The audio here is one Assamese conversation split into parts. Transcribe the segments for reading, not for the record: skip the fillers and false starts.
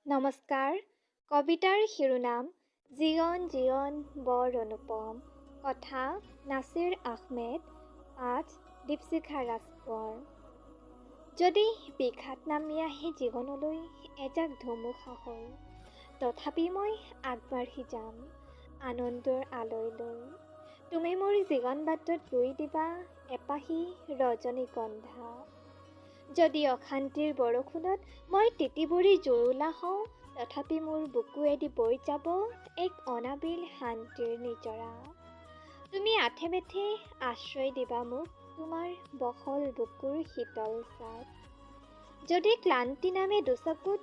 নমস্কাৰ। কবিতাৰ শিৰোনাম জীৱন জীৱন বৰ অনুপম। কথা নাছিৰ আহমেদ, পাঠ দীপশিখা ৰাজকোঁৱৰ। যদি বিঘাত নামি আহে জীৱনলৈ এজাক ধুমুহা হৈ, তথাপি মই আগবাঢ়ি যাম আনন্দৰ আলৈ লৈ। তুমি মোৰ জীৱন বাটত ৰুই দিবা এপাহি ৰজনীগন্ধা। যদি অশান্তিৰ বৰষুণত মই তিতি বুৰি জুৰুলা হওঁ, তথাপি মোৰ বুকুৱেদি বৈ যাব এক অনাবিল শান্তিৰ নিজৰা। তুমি আঠে বেঠে আশ্ৰয় দিবা মোক তোমাৰ বহল বুকুৰ শীতল ছাঁত। যদি ক্লান্তি নামে দুচকুত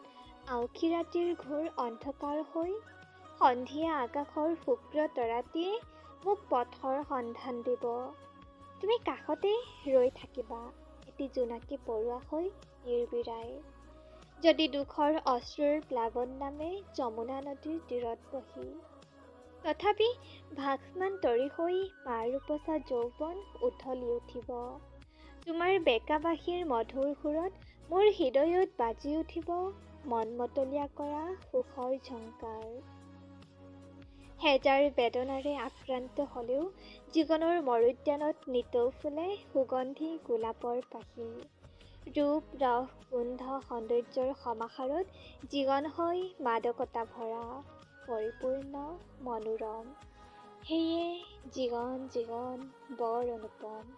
আউখি ৰাতিৰ ঘোৰ অন্ধকাৰ হৈ, সন্ধিয়া আকাশৰ শুক্ৰ তৰাটিয়ে মোক পথৰ সন্ধান দিব, তুমি কাষতে ৰৈ থাকিবা এটি জোনাকী পৰুৱা হৈ নিৰ্বিৰাই। যদি দুখৰ অশ্ৰুৰ প্লাৱন নামে যমুনা নদীৰ তীৰত বহি, তথাপি ভাসমান তৰি হৈ পাৰ উপচা যৌৱন উঠলি উঠিব, তোমাৰ বেকা বাঁহীৰ মধুৰ সুৰত মোৰ হৃদয়ত বাজি উঠিব মন মতলীয়া কৰা সুখৰ ঝংকাৰ। হেজাৰ বেদনাৰে আক্ৰান্ত হ'লেও জীৱনৰ মৰুদ্যানত নিতৌ ফুলে সুগন্ধি গোলাপৰ পাহি। ৰূপ ৰস গোন্ধ সৌন্দৰ্যৰ সমাহাৰত জীৱন হৈ মাদকতা ভৰা, পৰিপূৰ্ণ মনোৰম। সেয়ে জীৱন জীৱন বৰ অনুপম।